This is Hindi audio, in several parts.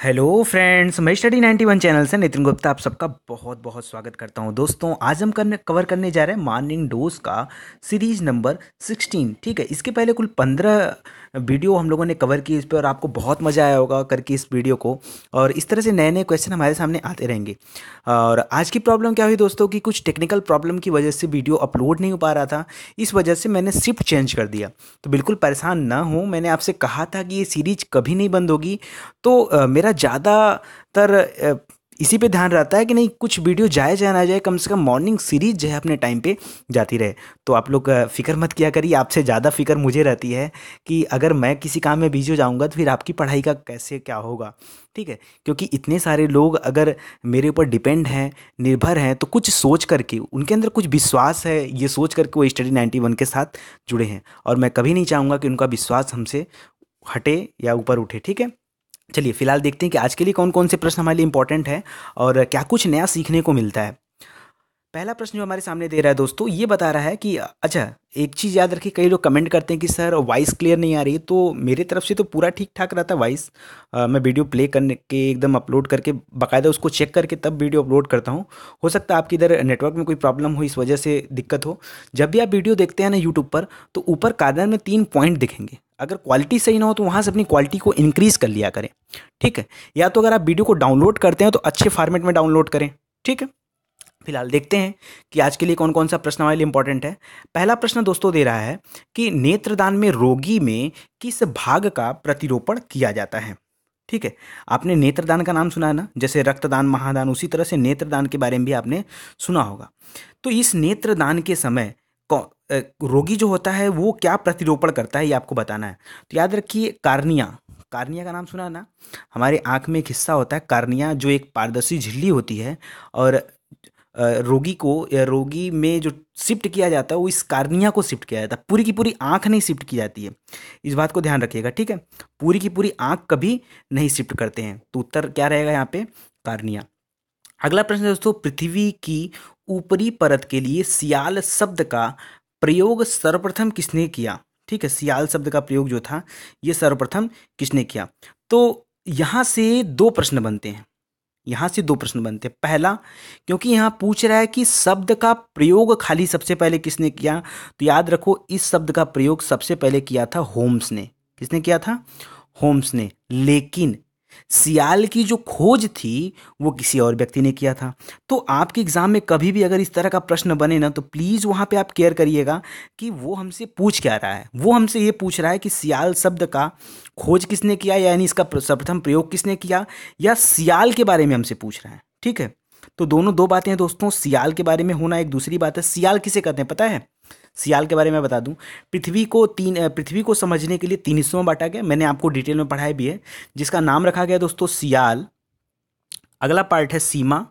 हेलो फ्रेंड्स, मैं स्टडी 91 चैनल से नितिन गुप्ता आप सबका बहुत बहुत स्वागत करता हूं। दोस्तों, आज हम कवर करने जा रहे हैं मॉर्निंग डोज का सीरीज नंबर 16। ठीक है, इसके पहले कुल 15 वीडियो हम लोगों ने कवर की इस पे और आपको बहुत मज़ा आया होगा करके इस वीडियो को। और इस तरह से नए नए क्वेश्चन हमारे सामने आते रहेंगे। और आज की प्रॉब्लम क्या हुई दोस्तों कि कुछ टेक्निकल प्रॉब्लम की वजह से वीडियो अपलोड नहीं हो पा रहा था। इस वजह से मैंने शिफ्ट चेंज कर दिया। तो बिल्कुल परेशान ना हो, मैंने आपसे कहा था कि ये सीरीज कभी नहीं बंद होगी। तो मेरा ज़्यादातर इसी पे ध्यान रहता है कि नहीं, कुछ वीडियो जाए या ना जाए, कम से कम मॉर्निंग सीरीज जो है अपने टाइम पे जाती रहे। तो आप लोग फ़िक्र मत किया करिए, आपसे ज़्यादा फ़िक्र मुझे रहती है कि अगर मैं किसी काम में बिजी हो जाऊंगा तो फिर आपकी पढ़ाई का कैसे क्या होगा। ठीक है, क्योंकि इतने सारे लोग अगर मेरे ऊपर डिपेंड हैं, निर्भर हैं, तो कुछ सोच करके, उनके अंदर कुछ विश्वास है, ये सोच करके वो स्टडी 91 के साथ जुड़े हैं। और मैं कभी नहीं चाहूँगा कि उनका विश्वास हमसे हटे या ऊपर उठे। ठीक है, चलिए फिलहाल देखते हैं कि आज के लिए कौन कौन से प्रश्न हमारे लिए इंपॉर्टेंट है और क्या कुछ नया सीखने को मिलता है। पहला प्रश्न जो हमारे सामने दे रहा है दोस्तों, ये बता रहा है कि अच्छा, एक चीज़ याद रखिए, कई लोग कमेंट करते हैं कि सर वॉइस क्लियर नहीं आ रही है। तो मेरी तरफ से तो पूरा ठीक ठाक रहता है वॉइस। मैं वीडियो प्ले करने के एकदम अपलोड करके बाकायदा उसको चेक करके तब वीडियो अपलोड करता हूँ। हो सकता है आपकी इधर नेटवर्क में कोई प्रॉब्लम हो, इस वजह से दिक्कत हो। जब भी आप वीडियो देखते हैं ना यूट्यूब पर, तो ऊपर कार्नर में 3 पॉइंट दिखेंगे। अगर क्वालिटी सही ना हो तो वहाँ से अपनी क्वालिटी को इंक्रीज़ कर लिया करें। ठीक है, या तो अगर आप वीडियो को डाउनलोड करते हैं तो अच्छे फॉर्मेट में डाउनलोड करें। ठीक है, फिलहाल देखते हैं कि आज के लिए कौन कौन सा प्रश्न हमारे लिए इंपॉर्टेंट है। पहला प्रश्न दोस्तों दे रहा है कि नेत्रदान में रोगी में किस भाग का प्रतिरोपण किया जाता है। ठीक है, आपने नेत्रदान का नाम सुना है ना, जैसे रक्तदान, महादान, उसी तरह से नेत्रदान के बारे में भी आपने सुना होगा। तो इस नेत्रदान के समय रोगी जो होता है वो क्या प्रतिरोपण करता है, ये आपको बताना है। तो याद रखिए, कार्निया, कार्निया का नाम सुना है ना। हमारे आंख में एक हिस्सा होता है कार्निया, जो एक पारदर्शी झिल्ली होती है। और रोगी को या रोगी में जो शिफ्ट किया जाता है वो इस कार्निया को शिफ्ट किया जाता है, पूरी की पूरी आंख नहीं शिफ्ट की जाती है। इस बात को ध्यान रखिएगा। ठीक है, पूरी की पूरी आंख कभी नहीं शिफ्ट करते हैं। तो उत्तर क्या रहेगा यहाँ पे? कार्निया। अगला प्रश्न है दोस्तों, पृथ्वी की ऊपरी परत के लिए सियाल शब्द का प्रयोग सर्वप्रथम किसने किया? ठीक है, सियाल शब्द का प्रयोग जो था ये सर्वप्रथम किसने किया? तो यहाँ से दो प्रश्न बनते हैं। यहाँ से दो प्रश्न बनते हैं। पहला, क्योंकि यहाँ पूछ रहा है कि शब्द का प्रयोग खाली सबसे पहले किसने किया, तो याद रखो इस शब्द का प्रयोग सबसे पहले किया था होम्स ने। किसने किया था? होम्स ने। लेकिन सियाल की जो खोज थी वो किसी और व्यक्ति ने किया था। तो आपके एग्जाम में कभी भी अगर इस तरह का प्रश्न बने ना, तो प्लीज़ वहाँ पे आप केयर करिएगा कि वो हमसे पूछ क्या रहा है। वो हमसे ये पूछ रहा है कि सियाल शब्द का खोज किसने किया, यानी इसका सर्वप्रथम प्रयोग किसने किया, या सियाल के बारे में हमसे पूछ रहा है। ठीक है, तो दोनों दो बातें हैं दोस्तों। सियाल के बारे में होना एक दूसरी बात है। सियाल किसे कहते हैं पता है? सियाल के बारे में बता दूं, पृथ्वी को समझने के लिए 3 हिस्सों में बांटा गया। मैंने आपको डिटेल में पढ़ाया भी है, जिसका नाम रखा गया दोस्तों सियाल। अगला पार्ट है सीमा।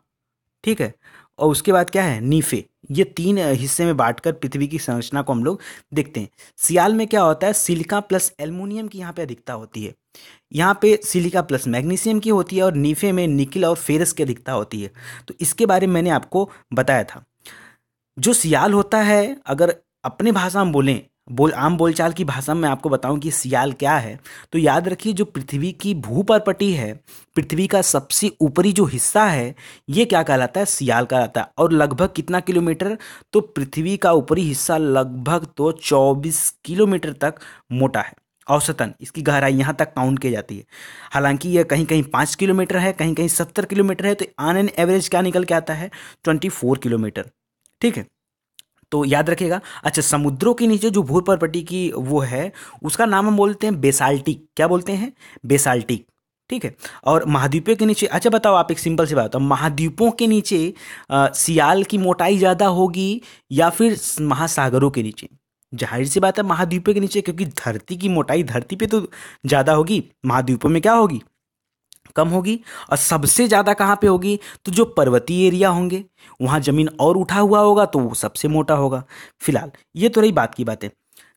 ठीक है, और उसके बाद क्या है? नीफे। ये 3 हिस्से में बांटकर पृथ्वी की संरचना को हम लोग देखते हैं। सियाल में क्या होता है? सिलिका प्लस एल्युमिनियम की यहाँ पे अधिकता होती है। यहाँ पे सिलिका प्लस मैग्नीशियम की होती है, और नीफे में निकिल और फेरस की अधिकता होती है। तो इसके बारे में मैंने आपको बताया था। जो सियाल होता है, अगर अपने भाषा में बोलें, आम बोलचाल की भाषा में आपको बताऊं कि सियाल क्या है, तो याद रखिए जो पृथ्वी की भूपरपटी है, पृथ्वी का सबसे ऊपरी जो हिस्सा है, ये क्या कहलाता है? सियाल कहलाता है। और लगभग कितना किलोमीटर? तो पृथ्वी का ऊपरी हिस्सा लगभग तो 24 किलोमीटर तक मोटा है औसतन। इसकी गहराई यहाँ तक काउंट की जाती है। हालांकि यह कहीं कहीं 5 किलोमीटर है, कहीं कहीं 70 किलोमीटर है। तो ऑन एन एवरेज क्या निकल के आता है? 24 किलोमीटर। ठीक है, तो याद रखिएगा। अच्छा, समुद्रों के नीचे जो भूपरपटी की वो है, उसका नाम हम बोलते हैं बेसाल्टिक। क्या बोलते हैं? बेसाल्टिक। ठीक है, और महाद्वीपों के नीचे, अच्छा बताओ, आप एक सिंपल सी बात बताओ, महाद्वीपों के नीचे सियाल की मोटाई ज़्यादा होगी या फिर महासागरों के नीचे? जाहिर सी बात है महाद्वीपों के नीचे, क्योंकि धरती की मोटाई धरती पे तो ज़्यादा होगी, महाद्वीपों में क्या होगी? कम होगी। और सबसे ज़्यादा कहाँ पे होगी? तो जो पर्वतीय एरिया होंगे, वहाँ ज़मीन और उठा हुआ होगा, तो वो सबसे मोटा होगा। फिलहाल ये तो रही बात की बातें।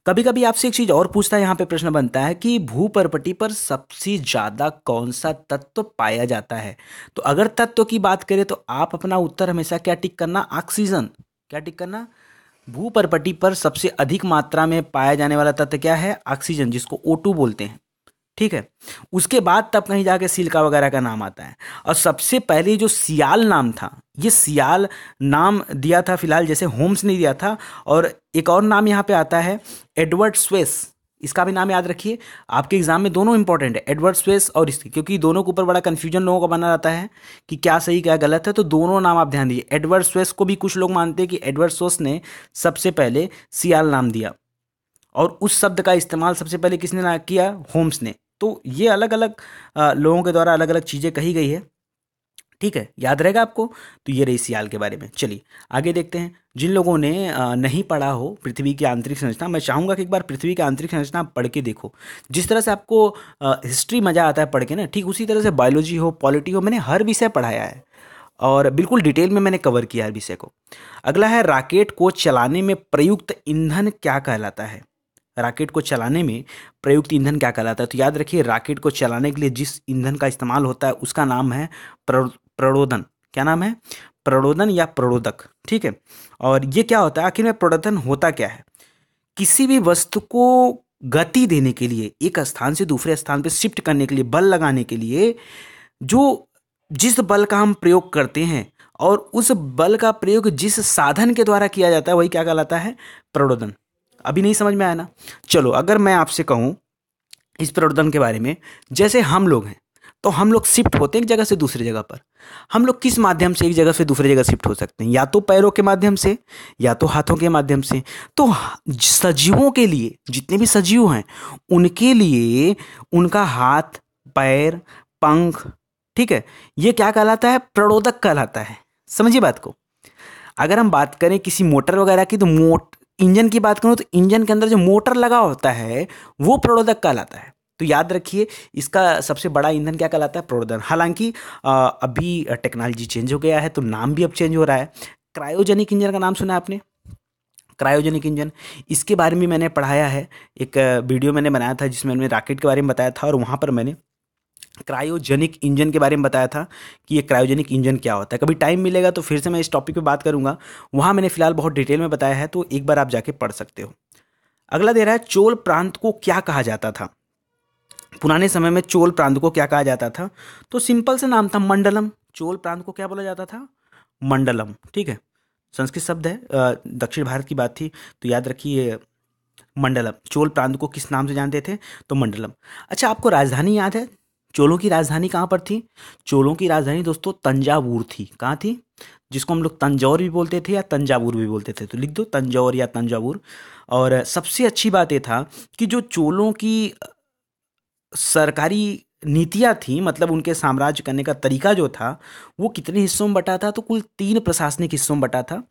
कभी कभी आपसे एक चीज़ और पूछता है, यहाँ पे प्रश्न बनता है कि भूपरपटी पर सबसे ज़्यादा कौन सा तत्व पाया जाता है? तो अगर तत्व की बात करें तो आप अपना उत्तर हमेशा क्या टिक करना? ऑक्सीजन। क्या टिक करना? भूपरपटी पर सबसे अधिक मात्रा में पाया जाने वाला तत्व क्या है? ऑक्सीजन, जिसको O2 बोलते हैं। ठीक है। उसके बाद तब कहीं जाके सिल्का वगैरह का नाम आता है। और सबसे पहले जो सियाल नाम था, ये सियाल नाम दिया था फिलहाल, जैसे होम्स ने दिया था। और एक और नाम यहाँ पे आता है एडवर्ड स्वेस, इसका भी नाम याद रखिए, आपके एग्जाम में दोनों इंपॉर्टेंट है, एडवर्ड स्वेस और इसकी, क्योंकि दोनों के ऊपर बड़ा कंफ्यूजन लोगों को बना रहता है कि क्या सही क्या गलत है, तो दोनों नाम आप ध्यान दीजिए। एडवर्ड स्वेस को भी कुछ लोग मानते हैं कि एडवर्ड स्वेस ने सबसे पहले सियाल नाम दिया, और उस शब्द का इस्तेमाल सबसे पहले किसने ना किया, होम्स ने। तो ये अलग अलग लोगों के द्वारा अलग अलग चीज़ें कही गई है, ठीक है, याद रहेगा आपको। तो ये रही सियाल के बारे में। चलिए आगे देखते हैं। जिन लोगों ने नहीं पढ़ा हो पृथ्वी की आंतरिक संरचना, मैं चाहूँगा कि एक बार पृथ्वी की आंतरिक संरचना आप पढ़ के देखो। जिस तरह से आपको हिस्ट्री मज़ा आता है पढ़ के ना, ठीक उसी तरह से बायोलॉजी हो, पॉलिटी हो, मैंने हर विषय पढ़ाया है और बिल्कुल डिटेल में मैंने कवर किया है हर विषय को। अगला है, रॉकेट को चलाने में प्रयुक्त ईंधन क्या कहलाता है। रॉकेट को चलाने में प्रयुक्त ईंधन क्या कहलाता है। तो याद रखिए, रॉकेट को चलाने के लिए जिस ईंधन का इस्तेमाल होता है उसका नाम है प्रणोदन। क्या नाम है, प्रणोदन या प्रणोदक, ठीक है। और ये क्या होता है, आखिर में प्रणोदन होता क्या है, किसी भी वस्तु को गति देने के लिए, एक स्थान से दूसरे स्थान पर शिफ्ट करने के लिए, बल लगाने के लिए जो जिस बल का हम प्रयोग करते हैं और उस बल का प्रयोग जिस साधन के द्वारा किया जाता है वही क्या कहलाता है, प्रणोदन। अभी नहीं समझ में आया ना। चलो अगर मैं आपसे कहूँ इस प्रणोदन के बारे में, जैसे हम लोग हैं तो हम लोग शिफ्ट होते हैं एक जगह से दूसरी जगह पर। हम लोग किस माध्यम से एक जगह से दूसरी जगह शिफ्ट हो सकते हैं, या तो पैरों के माध्यम से या तो हाथों के माध्यम से। तो सजीवों के लिए, जितने भी सजीव हैं उनके लिए उनका हाथ, पैर, पंख, ठीक है, ये क्या कहलाता है, प्रणोदक कहलाता है। समझिए बात को। अगर हम बात करें किसी मोटर वगैरह की, तो इंजन की बात करूं तो इंजन के अंदर जो मोटर लगा होता है वो प्रणोदक कहलाता है। तो याद रखिए, इसका सबसे बड़ा ईंधन क्या कहलाता है, प्रणोदन। हालांकि अभी टेक्नोलॉजी चेंज हो गया है तो नाम भी अब चेंज हो रहा है। क्रायोजेनिक इंजन का नाम सुना है आपने, क्रायोजेनिक इंजन, इसके बारे में मैंने पढ़ाया है। एक वीडियो मैंने बनाया था जिसमें मैंने रॉकेट के बारे में बताया था, और वहाँ पर मैंने क्रायोजेनिक इंजन के बारे में बताया था कि ये क्रायोजेनिक इंजन क्या होता है। कभी टाइम मिलेगा तो फिर से मैं इस टॉपिक पे बात करूंगा, वहाँ मैंने फिलहाल बहुत डिटेल में बताया है, तो एक बार आप जाके पढ़ सकते हो। अगला दे रहा है, चोल प्रांत को क्या कहा जाता था। पुराने समय में चोल प्रांत को क्या कहा जाता था, तो सिंपल से नाम था मंडलम। चोल प्रांत को क्या बोला जाता था, मंडलम, ठीक है, संस्कृत शब्द है, दक्षिण भारत की बात थी, तो याद रखिए मंडलम। चोल प्रांत को किस नाम से जानते थे, तो मंडलम। अच्छा, आपको राजधानी याद है, चोलों की राजधानी कहाँ पर थी, चोलों की राजधानी दोस्तों तंजावुर थी। कहाँ थी, जिसको हम लोग तंजौर भी बोलते थे या तंजावुर भी बोलते थे, तो लिख दो तंजौर या तंजावुर। और सबसे अच्छी बात ये था कि जो चोलों की सरकारी नीतियाँ थी, मतलब उनके साम्राज्य करने का तरीका जो था, वो कितने हिस्सों में बटा था, तो कुल 3 प्रशासनिक हिस्सों में बटा था।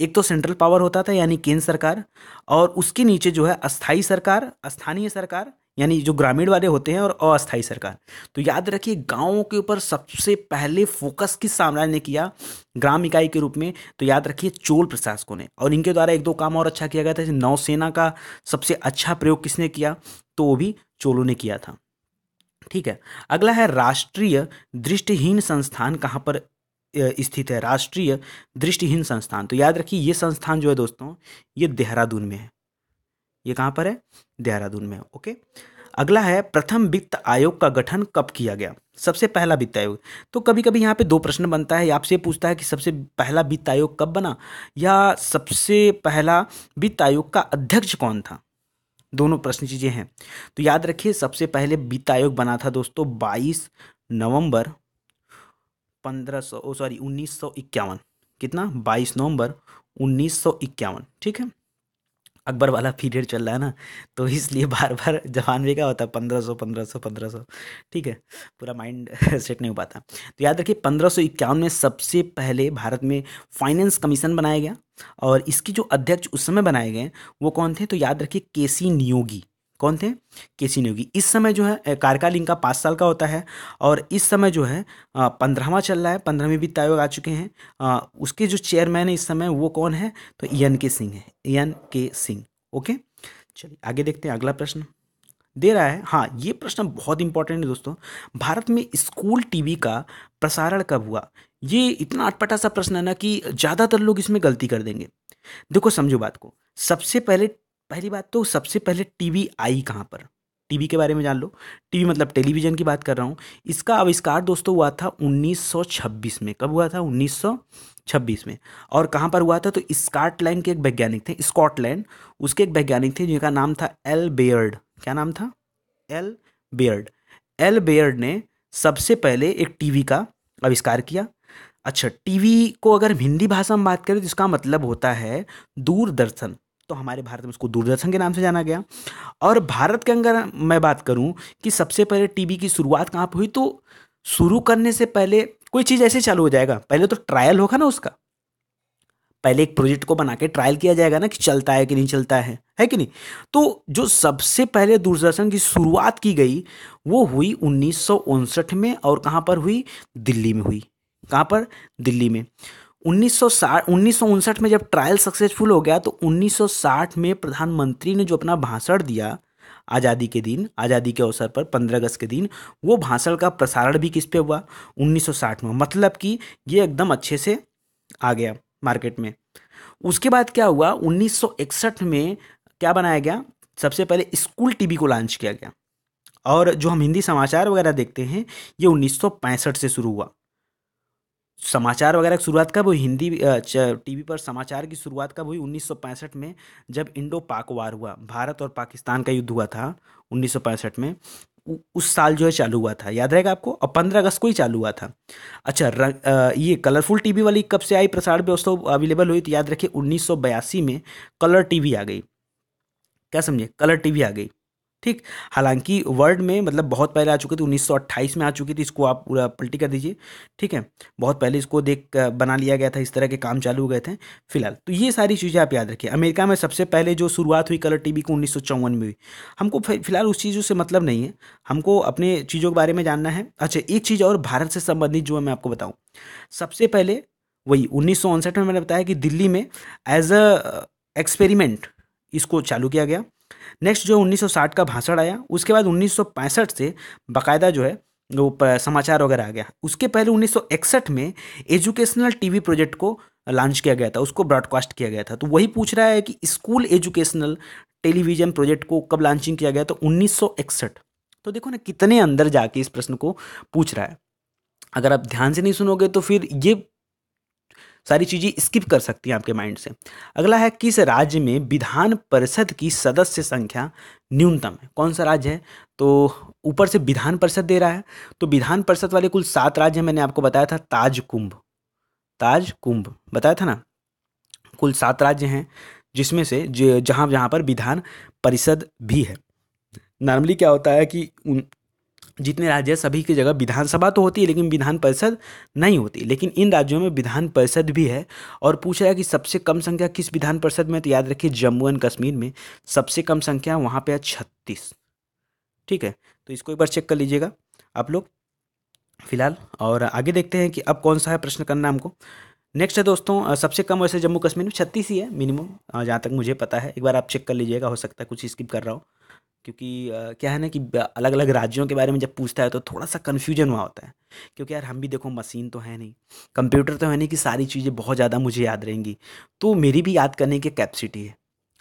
एक तो सेंट्रल पावर होता था यानी केंद्र सरकार, और उसके नीचे जो है अस्थाई सरकार, स्थानीय सरकार यानी जो ग्रामीण वाले होते हैं, और अस्थाई सरकार। तो याद रखिए, गांवों के ऊपर सबसे पहले फोकस किस साम्राज्य ने किया, ग्राम इकाई के रूप में, तो याद रखिए चोल प्रशासकों ने। और इनके द्वारा एक दो काम और अच्छा किया गया था, जैसे नौसेना का सबसे अच्छा प्रयोग किसने किया, तो वो भी चोलों ने किया था, ठीक है। अगला है, राष्ट्रीय दृष्टिहीन संस्थान कहाँ पर स्थित है, राष्ट्रीय दृष्टिहीन संस्थान। तो याद रखिए, ये संस्थान जो है दोस्तों, ये देहरादून में है। ये कहाँ पर है, देहरादून में है, ओके। अगला है, प्रथम वित्त आयोग का गठन कब किया गया, सबसे पहला वित्त आयोग। तो कभी कभी यहाँ पे 2 प्रश्न बनता है, आपसे पूछता है कि सबसे पहला वित्त आयोग कब बना, या सबसे पहला वित्त आयोग का अध्यक्ष कौन था। दोनों प्रश्न चीजें हैं। तो याद रखिए, सबसे पहले वित्त आयोग बना था दोस्तों 22 नवंबर 1951। कितना, 22 नवंबर 1951, ठीक है। अकबर वाला पीरियड चल रहा है ना, तो इसलिए बार बार जवान भी क्या होता है, 1500, ठीक है, पूरा माइंड सेट नहीं हो पाता। तो याद रखिए, 1551 में सबसे पहले भारत में फाइनेंस कमीशन बनाया गया, और इसकी जो अध्यक्ष उस समय बनाए गए वो कौन थे, तो याद रखिए केसी नियोगी। कौन थे, केसी नियोगी। इस समय जो है कार्यकाल इनका 5 साल का होता है, और इस समय जो है 15वां चल रहा है, 15वें वित्त आयोग आ चुके हैं। उसके जो चेयरमैन है इस समय वो कौन है, तो एन के सिंह है, एन के सिंह, ओके। चलिए आगे देखते हैं, अगला प्रश्न दे रहा है, हाँ ये प्रश्न बहुत इंपॉर्टेंट है दोस्तों, भारत में स्कूल टीवी का प्रसारण कब हुआ। ये इतना अटपटा सा प्रश्न है ना कि ज़्यादातर लोग इसमें गलती कर देंगे। देखो समझो बात को, सबसे पहले, पहली बात तो सबसे पहले टीवी आई कहाँ पर, टीवी के बारे में जान लो। टीवी मतलब टेलीविज़न की बात कर रहा हूँ। इसका आविष्कार दोस्तों हुआ था 1926 में। कब हुआ था? 1926 में। और कहाँ पर हुआ था? तो स्कॉटलैंड के एक वैज्ञानिक थे, स्कॉटलैंड, उसके एक वैज्ञानिक थे जिनका नाम था एल बेयर्ड। क्या नाम था? L Baird. एल बेयर्ड ने सबसे पहले एक टीवी का आविष्कार किया। अच्छा, टीवी को अगर हम हिंदी भाषा में बात करें तो इसका मतलब होता है दूरदर्शन। तो हमारे भारत में उसको दूरदर्शन के नाम से जाना गया। और भारत के अंदर मैं बात करूं कि सबसे पहले टीवी की शुरुआत कहाँ पर हुई, तो शुरू करने से पहले कोई चीज़ ऐसे चालू हो जाएगा, पहले तो ट्रायल होगा ना उसका। पहले एक प्रोजेक्ट को बना के ट्रायल किया जाएगा ना कि चलता है कि नहीं चलता है कि नहीं। तो जो सबसे पहले दूरदर्शन की शुरुआत की गई वो हुई 1959 में। और कहाँ पर हुई? दिल्ली में हुई। कहाँ पर? दिल्ली में। 1959 में जब ट्रायल सक्सेसफुल हो गया तो 1960 में प्रधानमंत्री ने जो अपना भाषण दिया आज़ादी के दिन, आज़ादी के अवसर पर 15 अगस्त के दिन, वो भाषण का प्रसारण भी किस पे हुआ? 1960 में। मतलब कि ये एकदम अच्छे से आ गया मार्केट में। उसके बाद क्या हुआ? 1961 में क्या बनाया गया? सबसे पहले स्कूल टीवी को लॉन्च किया गया। और जो हम हिंदी समाचार वगैरह देखते हैं ये 1965 से शुरू हुआ। समाचार वगैरह की शुरुआत कब हुई? हिंदी टीवी पर समाचार की शुरुआत कब हुई? 1965 में, जब इंडो पाक वार हुआ, भारत और पाकिस्तान का युद्ध हुआ था 1965 में। उस साल जो है चालू हुआ था, याद रहेगा आपको। और 15 अगस्त को ही चालू हुआ था। अच्छा, ये कलरफुल टीवी वाली कब से आई, प्रसारण व्यवस्था अवेलेबल हुई? तो याद रखिए 1982 में कलर टीवी आ गई। क्या समझे? कलर टीवी आ गई। ठीक। हालांकि वर्ल्ड में मतलब बहुत पहले आ चुकी थी, 1928 में आ चुकी थी। इसको आप पूरा पलटी कर दीजिए। ठीक है, बहुत पहले इसको देख बना लिया गया था, इस तरह के काम चालू हो गए थे। फिलहाल तो ये सारी चीज़ें आप याद रखिए। अमेरिका में सबसे पहले जो शुरुआत हुई कलर टीवी को 1954 में हुई। हमको फिलहाल उस चीज़ों से मतलब नहीं है, हमको अपने चीज़ों के बारे में जानना है। अच्छा, एक चीज़ और भारत से संबंधित जो है मैं आपको बताऊँ। सबसे पहले वही 1959 में मैंने बताया कि दिल्ली में एज अ एक्सपेरिमेंट इसको चालू किया गया। नेक्स्ट जो 1960 का भाषण आया, उसके बाद 1965 से बाकायदा जो है वो समाचार वगैरह आ गया। उसके पहले 1961 में एजुकेशनल टीवी प्रोजेक्ट को लॉन्च किया गया था, उसको ब्रॉडकास्ट किया गया था। तो वही पूछ रहा है कि स्कूल एजुकेशनल टेलीविजन प्रोजेक्ट को कब लॉन्चिंग किया गया? तो 1961। तो देखो ना कितने अंदर जाके इस प्रश्न को पूछ रहा है। अगर आप ध्यान से नहीं सुनोगे तो फिर ये सारी चीज़ें स्किप कर सकती हैं आपके माइंड से। अगला है, किस राज्य में विधान परिषद की सदस्य संख्या न्यूनतम है? कौन सा राज्य है? तो ऊपर से विधान परिषद दे रहा है, तो विधान परिषद वाले कुल 7 राज्य हैं। मैंने आपको बताया था ताज कुंभ बताया था ना। कुल 7 राज्य हैं जिसमें से जहाँ जहाँ पर विधान परिषद भी है। नॉर्मली क्या होता है कि जितने राज्य हैं सभी की जगह विधानसभा तो होती है लेकिन विधान परिषद नहीं होती। लेकिन इन राज्यों में विधान परिषद भी है। और पूछ रहा है कि सबसे कम संख्या किस विधान परिषद में? तो याद रखिए जम्मू एंड कश्मीर में सबसे कम संख्या वहाँ पे है 36। ठीक है, तो इसको एक बार चेक कर लीजिएगा आप लोग फिलहाल। और आगे देखते हैं कि अब कौन सा है प्रश्न करना हमको। नेक्स्ट है दोस्तों, सबसे कम वैसे जम्मू कश्मीर में 36 ही है मिनिमम, जहाँ तक मुझे पता है। एक बार आप चेक कर लीजिएगा, हो सकता है कुछ स्किप कर रहा हो। क्योंकि क्या है ना कि अलग अलग राज्यों के बारे में जब पूछता है तो थोड़ा सा कन्फ्यूजन हुआ होता है। क्योंकि यार हम भी देखो मशीन तो है नहीं, कंप्यूटर तो है नहीं कि सारी चीज़ें बहुत ज़्यादा मुझे याद रहेंगी। तो मेरी भी याद करने की कैपेसिटी है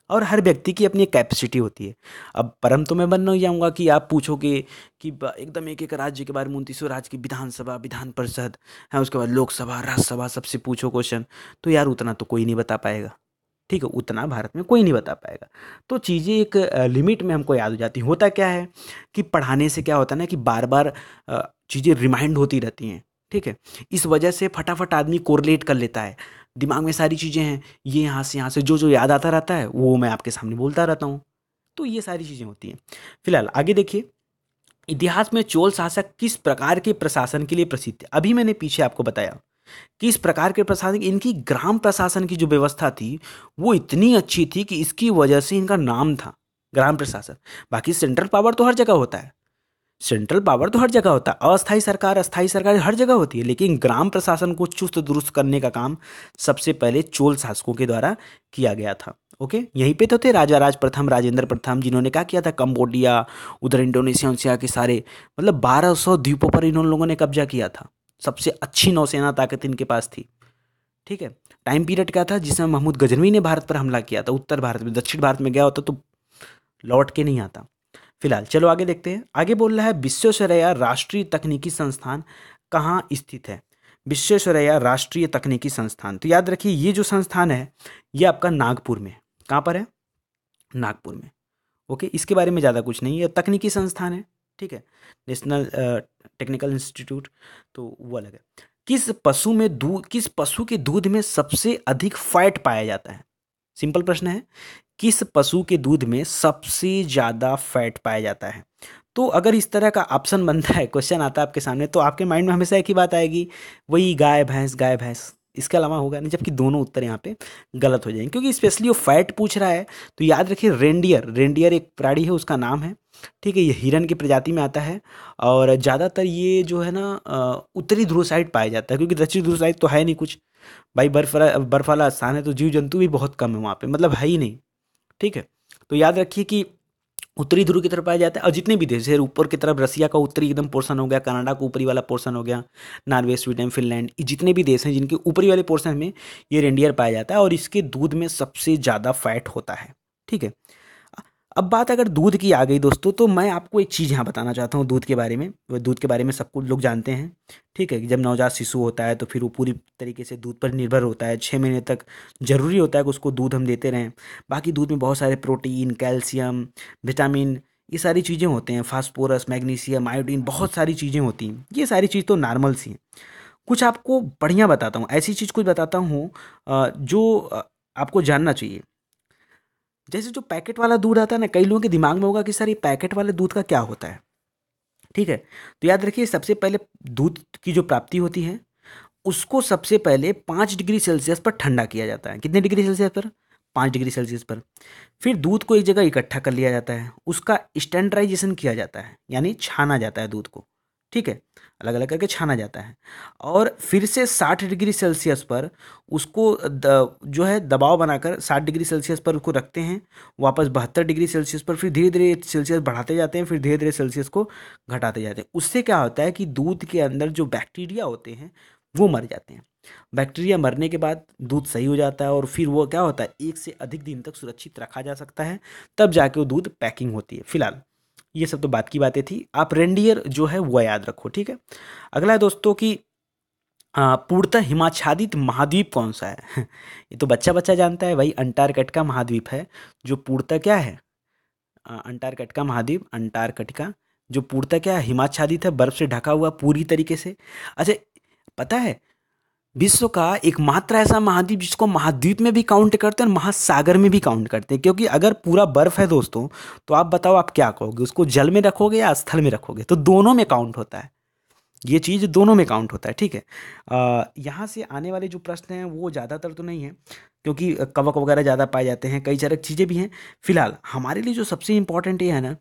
और हर व्यक्ति की अपनी एक कैपेसिटी होती है। अब परम तो मैं बन नहीं जाऊँगा कि आप पूछोगे कि एकदम एक एक राज्य के बारे में 29 राज्य की विधानसभा, विधान परिषद है, उसके बाद लोकसभा, राज्यसभा सबसे पूछो क्वेश्चन। तो यार उतना तो कोई नहीं बता पाएगा। ठीक है, उतना भारत में कोई नहीं बता पाएगा। तो चीज़ें एक लिमिट में हमको याद हो जाती हैं। होता क्या है कि पढ़ाने से क्या होता है ना कि बार बार चीज़ें रिमाइंड होती रहती हैं। ठीक है, इस वजह से फटाफट आदमी कोरिलेट कर लेता है। दिमाग में सारी चीज़ें हैं, ये यहाँ से जो जो याद आता रहता है वो मैं आपके सामने बोलता रहता हूँ। तो ये सारी चीज़ें होती हैं। फिलहाल आगे देखिए, इतिहास में चोल शासक किस प्रकार के प्रशासन के लिए प्रसिद्ध थे? अभी मैंने पीछे आपको बताया किस प्रकार के प्रशासन। इनकी ग्राम प्रशासन की जो व्यवस्था थी वो इतनी अच्छी थी कि इसकी वजह से इनका नाम था ग्राम प्रशासन। बाकी सेंट्रल पावर तो हर जगह होता है, सेंट्रल पावर तो हर जगह होता है, अस्थायी सरकार अस्थायी सरकार हर जगह होती है, लेकिन ग्राम प्रशासन को चुस्त दुरुस्त करने का काम सबसे पहले चोल शासकों के द्वारा किया गया था। ओके, यहीं पे तो थे राजा राज प्रथम, राजेंद्र प्रथम, जिन्होंने क्या किया था, कंबोडिया, उधर इंडोनेशिया के सारे मतलब 1200 द्वीपों पर इन लोगों ने कब्जा किया था। सबसे अच्छी नौसेना ताकत इनके पास थी। ठीक है, टाइम पीरियड क्या था जिसमें महमूद गजनवी ने भारत पर हमला किया था। उत्तर भारत में, दक्षिण भारत में गया होता तो लौट के नहीं आता। फिलहाल चलो आगे देखते हैं। आगे बोल रहा है विश्वेश्वरैया राष्ट्रीय तकनीकी संस्थान कहाँ स्थित है। विश्वेश्वरैया राष्ट्रीय तकनीकी संस्थान, तो याद रखिए ये जो संस्थान है ये आपका नागपुर में है। कहाँ पर है? नागपुर में। ओके, इसके बारे में ज़्यादा कुछ नहीं है, तकनीकी संस्थान है, ठीक है, नेशनल टेक्निकल इंस्टीट्यूट, तो वो अलग है। किस पशु के दूध में सबसे अधिक फैट पाया जाता है? सिंपल प्रश्न है, किस पशु के दूध में सबसे ज़्यादा फैट पाया जाता है? तो अगर इस तरह का ऑप्शन बनता है, क्वेश्चन आता है आपके सामने, तो आपके माइंड में हमेशा एक ही बात आएगी, वही गाय भैंस गाय भैंस, इसके अलावा होगा नहीं, जबकि दोनों उत्तर यहाँ पे गलत हो जाएंगे, क्योंकि स्पेशली वो फैट पूछ रहा है। तो याद रखिए रेंडियर, रेंडियर एक प्राणी है, उसका नाम है, ठीक है, ये हिरन की प्रजाति में आता है और ज़्यादातर ये जो है ना उत्तरी ध्रुव साइड पाया जाता है, क्योंकि दक्षिण ध्रुव साइड तो है नहीं कुछ भाई, बर्फ वाला स्थान है, तो जीव जंतु भी बहुत कम है वहाँ पे, मतलब है ही नहीं, ठीक है। तो याद रखिए कि उत्तरी ध्रुव की तरफ पाया जाता है, और जितने भी देश है ऊपर की तरफ, रसिया का उत्तरी एकदम पोर्शन हो गया, कनाडा का ऊपरी वाला पोर्शन हो गया, नॉर्वे, स्वीडन, फिनलैंड, ये जितने भी देश हैं जिनके ऊपरी वाले पोर्शन में ये रेंडियर पाया जाता है और इसके दूध में सबसे ज़्यादा फैट होता है, ठीक है। अब बात अगर दूध की आ गई दोस्तों, तो मैं आपको एक चीज़ यहाँ बताना चाहता हूँ दूध के बारे में। वो दूध के बारे में सब कुछ लोग जानते हैं, ठीक है, कि जब नवजात शिशु होता है तो फिर वो पूरी तरीके से दूध पर निर्भर होता है, 6 महीने तक ज़रूरी होता है कि उसको दूध हम देते रहें। बाकी दूध में बहुत सारे प्रोटीन, कैल्शियम, विटामिन, ये सारी चीज़ें होते हैं, फास्फोरस, मैग्नीशियम, आयोडीन, बहुत सारी चीज़ें होती हैं। ये सारी चीज़ तो नॉर्मल सी हैं। कुछ आपको बढ़िया बताता हूँ, ऐसी चीज़ कुछ बताता हूँ जो आपको जानना चाहिए। जैसे जो पैकेट वाला दूध आता है ना, कई लोगों के दिमाग में होगा कि सर ये पैकेट वाले दूध का क्या होता है, ठीक है। तो याद रखिए सबसे पहले दूध की जो प्राप्ति होती है उसको सबसे पहले 5 डिग्री सेल्सियस पर ठंडा किया जाता है। कितने डिग्री सेल्सियस पर? 5 डिग्री सेल्सियस पर। फिर दूध को एक जगह इकट्ठा कर लिया जाता है, उसका स्टैंडर्डाइजेशन किया जाता है, यानी छाना जाता है दूध को, ठीक है, अलग अलग करके छाना जाता है। और फिर से 60 डिग्री सेल्सियस पर उसको जो है दबाव बनाकर 60 डिग्री सेल्सियस पर उसको रखते हैं, वापस 72 डिग्री सेल्सियस पर, फिर धीरे धीरे सेल्सियस बढ़ाते जाते हैं, फिर धीरे धीरे सेल्सियस को घटाते जाते हैं। उससे क्या होता है कि दूध के अंदर जो बैक्टीरिया होते हैं वो मर जाते हैं। बैक्टीरिया मरने के बाद दूध सही हो जाता है और फिर वो क्या होता है, 1 से अधिक दिन तक सुरक्षित रखा जा सकता है, तब जाके वो दूध पैकिंग होती है। फिलहाल ये सब तो बात की बातें थी, आप रेंडियर जो है वो याद रखो, ठीक है। अगला है दोस्तों की पूर्णतः हिमाच्छादित महाद्वीप कौन सा है? ये तो बच्चा बच्चा जानता है भाई, अंटार्कटिका महाद्वीप है जो पूर्णतः क्या है, अंटार्कटिका महाद्वीप, अंटार्कटिका जो पूर्णतः क्या है, हिमाच्छादित है, बर्फ से ढका हुआ पूरी तरीके से। अच्छा, पता है विश्व का एकमात्र ऐसा महाद्वीप जिसको महाद्वीप में भी काउंट करते हैं और महासागर में भी काउंट करते हैं, क्योंकि अगर पूरा बर्फ है दोस्तों, तो आप बताओ आप क्या कहोगे, उसको जल में रखोगे या स्थल में रखोगे? तो दोनों में काउंट होता है, ये चीज़ दोनों में काउंट होता है, ठीक है। यहाँ से आने वाले जो प्रश्न हैं वो ज़्यादातर तो नहीं है, क्योंकि कवक वगैरह ज़्यादा पाए जाते हैं, कई सारी चीज़ें भी हैं। फिलहाल हमारे लिए जो सबसे इम्पोर्टेंट ये है ना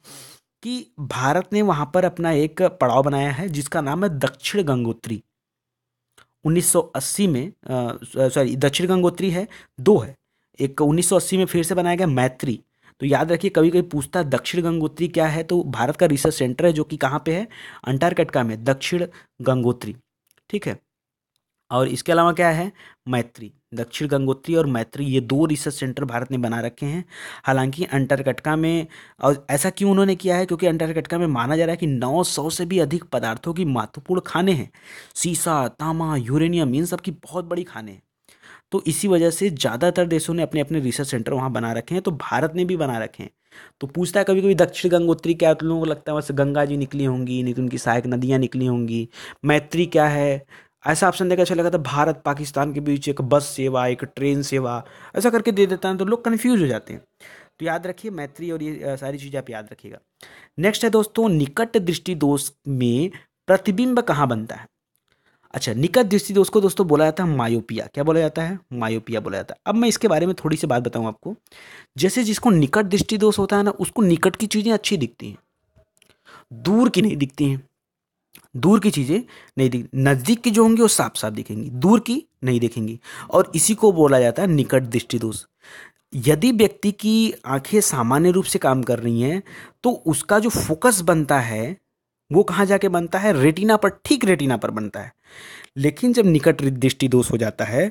कि भारत ने वहाँ पर अपना एक पड़ाव बनाया है जिसका नाम है दक्षिण गंगोत्री। 1980 में सॉरी, दक्षिण गंगोत्री है, दो है, एक 1980 में फिर से बनाया गया मैत्री। तो याद रखिए कभी कभी पूछता है दक्षिण गंगोत्री क्या है, तो भारत का रिसर्च सेंटर है जो कि कहाँ पे है, अंटार्कटिका में, दक्षिण गंगोत्री, ठीक है। और इसके अलावा क्या है, मैत्री, दक्षिण गंगोत्री और मैत्री, ये दो रिसर्च सेंटर भारत ने बना रखे हैं। हालांकि अंटार्कटिका में, और ऐसा क्यों उन्होंने किया है, क्योंकि अंटार्कटिका में माना जा रहा है कि 900 से भी अधिक पदार्थों की महत्वपूर्ण खाने हैं, सीसा, तांबा, यूरेनियम, इन सब की बहुत बड़ी खाने हैं। तो इसी वजह से ज़्यादातर देशों ने अपने अपने रिसर्च सेंटर वहाँ बना रखे हैं, तो भारत ने भी बना रखे हैं। तो पूछता है कभी कभी दक्षिण गंगोत्री क्या है, तो लोगों को लगता है वैसे गंगा जी निकली होंगी, नहीं तो उनकी सहायक नदियाँ निकली होंगी। मैत्री क्या है, ऐसा ऑप्शन देकर अच्छा लगा था, भारत पाकिस्तान के बीच एक बस सेवा, एक ट्रेन सेवा, ऐसा करके दे देता है तो लोग कन्फ्यूज हो जाते हैं। तो याद रखिए मैत्री और ये सारी चीज़ें आप याद रखिएगा। नेक्स्ट है दोस्तों, निकट दृष्टि दोष में प्रतिबिंब कहाँ बनता है? अच्छा, निकट दृष्टि दोष को दोस्तों बोला जाता है मायोपिया। क्या बोला जाता है? मायोपिया बोला जाता है। अब मैं इसके बारे में थोड़ी सी बात बताऊं आपको। जैसे जिसको निकट दृष्टि दोष होता है ना, उसको निकट की चीज़ें अच्छी दिखती हैं, दूर की नहीं दिखती हैं, दूर की चीज़ें नहीं दिख, नज़दीक की जो होंगी वो साफ साफ दिखेंगी, दूर की नहीं दिखेंगी, और इसी को बोला जाता है निकट दृष्टि दोष। यदि व्यक्ति की आंखें सामान्य रूप से काम कर रही हैं तो उसका जो फोकस बनता है वो कहाँ जाके बनता है? रेटिना पर, ठीक रेटिना पर बनता है। लेकिन जब निकट दृष्टि दोष हो जाता है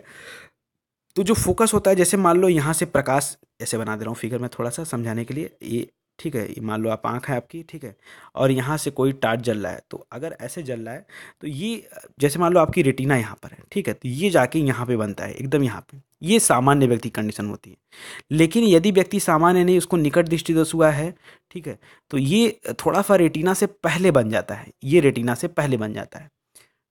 तो जो फोकस होता है, जैसे मान लो यहाँ से प्रकाश, ऐसे बना दे रहा हूँ फिगर में थोड़ा सा समझाने के लिए, ये ठीक है, ये मान लो आप आँख है आपकी, ठीक है, और यहाँ से कोई टार्च जल रहा है, तो अगर ऐसे जल रहा है तो ये जैसे मान लो आपकी रेटिना यहाँ पर है, ठीक है, तो ये जाके यहाँ पे बनता है, एकदम यहाँ पे। ये सामान्य व्यक्ति कंडीशन होती है। लेकिन यदि व्यक्ति सामान्य नहीं, उसको निकट दृष्टि दोष हुआ है, ठीक है, तो ये थोड़ा सा रेटिना से पहले बन जाता है, ये रेटिना से पहले बन जाता है,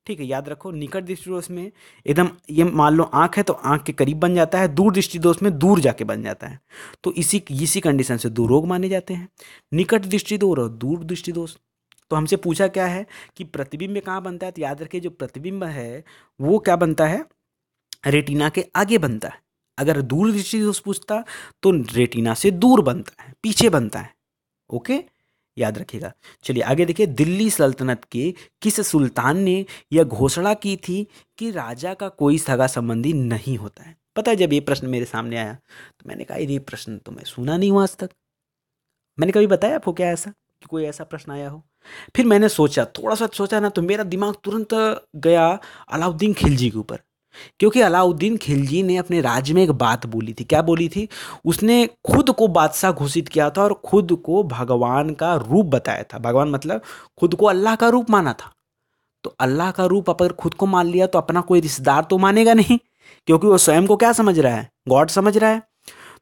ठीक है। याद रखो, निकट दृष्टि दोष में एकदम, ये मान लो आंख है तो आंख के करीब बन जाता है, दूर दृष्टि दोष में दूर जाके बन जाता है। तो इसी कंडीशन से दो रोग माने जाते हैं, निकट दृष्टि दोष और दूर दृष्टि दोष। तो हमसे पूछा क्या है कि प्रतिबिंब कहाँ बनता है, तो याद रखिए जो प्रतिबिंब है वो क्या बनता है, रेटिना के आगे बनता है। अगर दूर दृष्टि दोष पूछता तो रेटिना से दूर बनता है, पीछे बनता है। ओके, याद रखिएगा। चलिए आगे देखिए, दिल्ली सल्तनत के किस सुल्तान ने यह घोषणा की थी कि राजा का कोई सगा संबंधी नहीं होता है। पता है, जब ये प्रश्न मेरे सामने आया तो मैंने कहा ये प्रश्न तो मैं सुना नहीं हूँ आज तक। मैंने कभी बताया आपको क्या ऐसा कि कोई ऐसा प्रश्न आया हो? फिर मैंने सोचा, थोड़ा सा सोचा ना, तो मेरा दिमाग तुरंत गया अलाउद्दीन खिलजी के ऊपर। क्योंकि अलाउद्दीन खिलजी ने अपने राज्य में एक बात बोली थी। क्या बोली थी? उसने खुद को बादशाह घोषित किया था और खुद को भगवान का रूप बताया था। भगवान मतलब खुद को अल्लाह का रूप माना था। तो अल्लाह का रूप अगर खुद को मान लिया तो अपना कोई रिश्तेदार तो मानेगा नहीं, क्योंकि वो स्वयं को क्या समझ रहा है, गॉड समझ रहा है।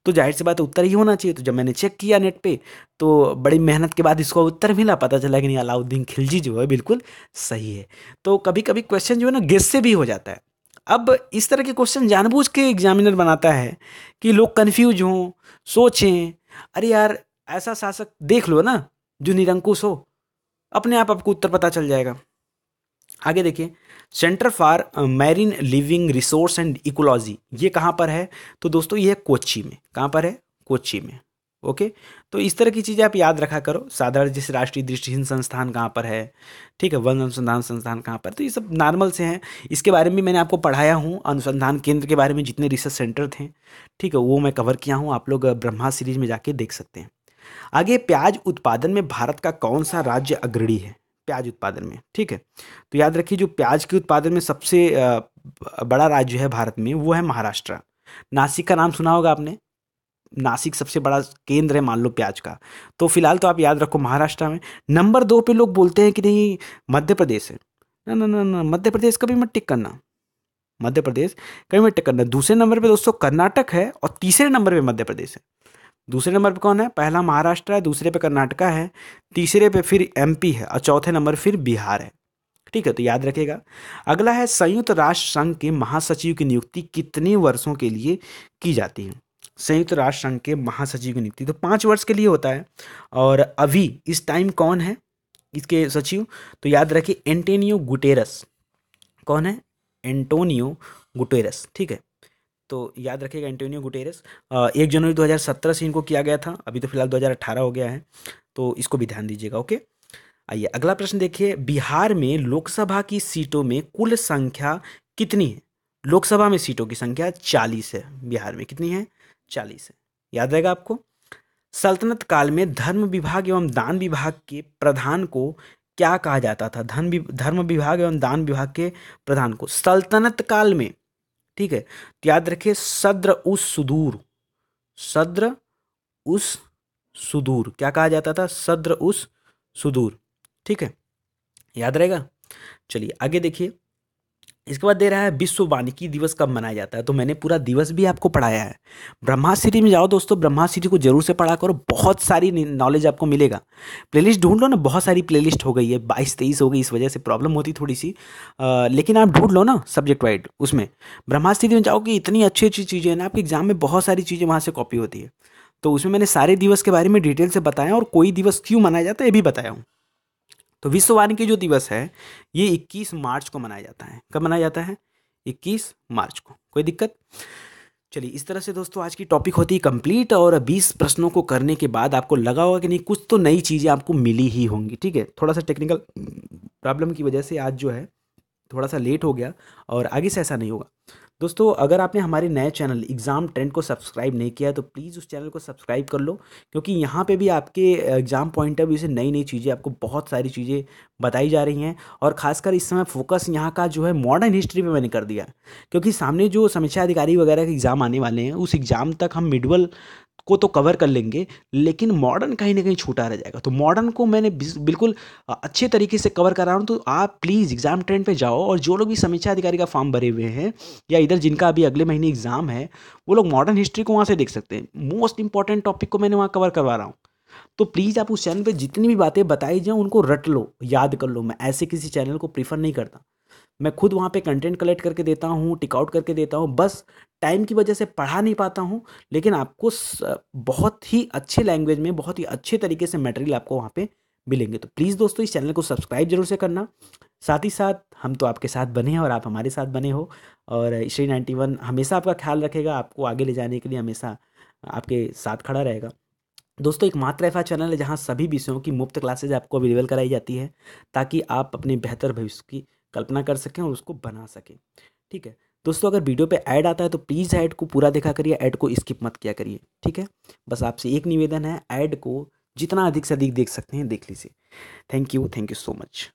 तो जाहिर सी बात है उत्तर ही होना चाहिए। तो जब मैंने चेक किया नेट पे तो बड़ी मेहनत के बाद इसको उत्तर मिला, पता चला कि नहीं, अलाउद्दीन खिलजी जो है बिल्कुल सही है। तो कभी कभी क्वेश्चन जो है ना गेस से भी हो जाता है। अब इस तरह के क्वेश्चन जानबूझ के एग्जामिनर बनाता है कि लोग कंफ्यूज हों, सोचें, अरे यार ऐसा शासक देख लो ना जो निरंकुश हो, अपने आप आपको उत्तर पता चल जाएगा। आगे देखिए, centre for marine living resource and ecology ये कहाँ पर है? तो दोस्तों ये है कोच्चि में। कहाँ पर है? कोच्चि में। ओके, तो इस तरह की चीज़ें आप याद रखा करो। साधारण जैसे राष्ट्रीय दृष्टिहीन संस्थान कहाँ पर है, ठीक है, वन अनुसंधान संस्थान कहाँ पर, तो ये सब नॉर्मल से हैं। इसके बारे में मैंने आपको पढ़ाया हूँ, अनुसंधान केंद्र के बारे में जितने रिसर्च सेंटर थे, ठीक है, वो मैं कवर किया हूँ। आप लोग ब्रह्मा सीरीज में जाके देख सकते हैं। आगे, प्याज उत्पादन में भारत का कौन सा राज्य अग्रणी है? प्याज उत्पादन में, ठीक है, तो याद रखिए जो प्याज के उत्पादन में सबसे बड़ा राज्य है भारत में वो है महाराष्ट्र। नासिक का नाम सुना होगा आपने, नासिक सबसे बड़ा केंद्र है मान लो प्याज का। तो फिलहाल तो आप याद रखो महाराष्ट्र में। नंबर 2 पे लोग बोलते हैं कि नहीं मध्य प्रदेश है। ना ना ना ना, मध्य प्रदेश कभी मत टिक करना, मध्य प्रदेश कभी मत टिक करना। दूसरे नंबर पे दोस्तों कर्नाटक है और तीसरे नंबर पे मध्य प्रदेश है। दूसरे नंबर पे कौन है? पहला महाराष्ट्र है, दूसरे पे कर्नाटका है, तीसरे पे फिर एमपी है और चौथे नंबर फिर बिहार है। ठीक है, तो याद रखेगा। अगला है, संयुक्त राष्ट्र संघ के महासचिव की नियुक्ति कितने वर्षों के लिए की जाती है? संयुक्त राष्ट्र संघ के महासचिव की नियुक्ति तो 5 वर्ष के लिए होता है। और अभी इस टाइम कौन है इसके सचिव? तो याद रखिए एंटोनियो गुटेरस। कौन है? Antonio Guterres. ठीक है, तो याद रखिएगा एंटोनियो गुटेरस। 1 जनवरी 2017 से इनको किया गया था, अभी तो फिलहाल 2018 हो गया है, तो इसको भी ध्यान दीजिएगा। ओके, आइए अगला प्रश्न देखिए, बिहार में लोकसभा की सीटों में कुल संख्या कितनी है? लोकसभा में सीटों की संख्या 40 है। बिहार में कितनी है? 40 है। याद रहेगा आपको। सल्तनत काल में धर्म विभाग एवं दान विभाग के प्रधान को क्या कहा जाता था? धर्म विभाग एवं दान विभाग के प्रधान को सल्तनत काल में, ठीक है, तो याद रखिए सद्र उस सुदूर। सद्र उस सुदूर क्या कहा जाता था? सद्र उस सुदूर। ठीक है, याद रहेगा। चलिए आगे देखिए, इसके बाद दे रहा है विश्व वानिकी दिवस कब मनाया जाता है? तो मैंने पूरा दिवस भी आपको पढ़ाया है। ब्रह्माश्री में जाओ दोस्तों, ब्रह्माश्री को जरूर से पढ़ा करो, बहुत सारी नॉलेज आपको मिलेगा। प्लेलिस्ट ढूंढ लो ना, बहुत सारी प्लेलिस्ट हो गई है, 22-23 हो गई, इस वजह से प्रॉब्लम होती थोड़ी सी, लेकिन आप ढूंढ लो ना सब्जेक्ट वाइड। उसमें ब्रह्माश्री में जाओगे, इतनी अच्छी अच्छी चीज़ें हैं ना, आपके एग्जाम में बहुत सारी चीज़ें वहाँ से कॉपी होती है। तो उसमें मैंने सारे दिवस के बारे में डिटेल से बताया और कोई दिवस क्यों मनाया जाता है ये भी बताया हूँ। तो विश्व वानिकी जो दिवस है ये 21 मार्च को मनाया जाता है। कब मनाया जाता है? 21 मार्च को। कोई दिक्कत? चलिए, इस तरह से दोस्तों आज की टॉपिक होती है कंप्लीट। और 20 प्रश्नों को करने के बाद आपको लगा होगा कि नहीं कुछ तो नई चीज़ें आपको मिली ही होंगी। ठीक है, थोड़ा सा टेक्निकल प्रॉब्लम की वजह से आज जो है थोड़ा सा लेट हो गया और आगे से ऐसा नहीं होगा। दोस्तों, अगर आपने हमारे नए चैनल एग्ज़ाम ट्रेंड को सब्सक्राइब नहीं किया है तो प्लीज़ उस चैनल को सब्सक्राइब कर लो, क्योंकि यहाँ पे भी आपके एग्ज़ाम पॉइंट ऑफ व्यू से नई नई चीज़ें, आपको बहुत सारी चीज़ें बताई जा रही हैं। और ख़ासकर इस समय फोकस यहाँ का जो है मॉडर्न हिस्ट्री पे मैंने कर दिया है, क्योंकि सामने जो समीक्षा अधिकारी वगैरह के एग्ज़ाम आने वाले हैं उस एग्ज़ाम तक हम मिडवल को तो कवर कर लेंगे, लेकिन मॉडर्न कहीं न कहीं छूटा रह जाएगा। तो मॉडर्न को मैंने बिल्कुल अच्छे तरीके से कवर करा रहा हूँ, तो आप प्लीज़ एग्ज़ाम ट्रेंड पे जाओ, और जो लोग भी समीक्षा अधिकारी का फॉर्म भरे हुए हैं या इधर जिनका अभी अगले महीने एग्ज़ाम है, वो लोग मॉडर्न हिस्ट्री को वहाँ से देख सकते हैं। मोस्ट इंपॉर्टेंट टॉपिक को मैंने वहाँ कवर करवा रहा हूँ। तो प्लीज़ आप उस चैनल पे जितनी भी बातें बताई जाएँ उनको रट लो, याद कर लो। मैं ऐसे किसी चैनल को प्रेफ़र नहीं करता। मैं खुद वहाँ पे कंटेंट कलेक्ट करके देता हूँ, टिक आउट करके देता हूँ, बस टाइम की वजह से पढ़ा नहीं पाता हूँ, लेकिन आपको बहुत ही अच्छे लैंग्वेज में, बहुत ही अच्छे तरीके से मटेरियल आपको वहाँ पे मिलेंगे। तो प्लीज़ दोस्तों, इस चैनल को सब्सक्राइब जरूर से करना। साथ ही साथ हम तो आपके साथ बने हैं और आप हमारे साथ बने हो, और श्री 91 हमेशा आपका ख्याल रखेगा, आपको आगे ले जाने के लिए हमेशा आपके साथ खड़ा रहेगा। दोस्तों, एक मात्र ऐसा चैनल है जहाँ सभी विषयों की मुफ्त क्लासेज आपको अवेलेबल कराई जाती है, ताकि आप अपने बेहतर भविष्य की कल्पना कर सकें और उसको बना सकें। ठीक है दोस्तों, अगर वीडियो पे ऐड आता है तो प्लीज़ ऐड को पूरा देखा करिए, ऐड को स्किप मत किया करिए। ठीक है, बस आपसे एक निवेदन है, ऐड को जितना अधिक से अधिक देख सकते हैं देख लीजिए। Thank you so much.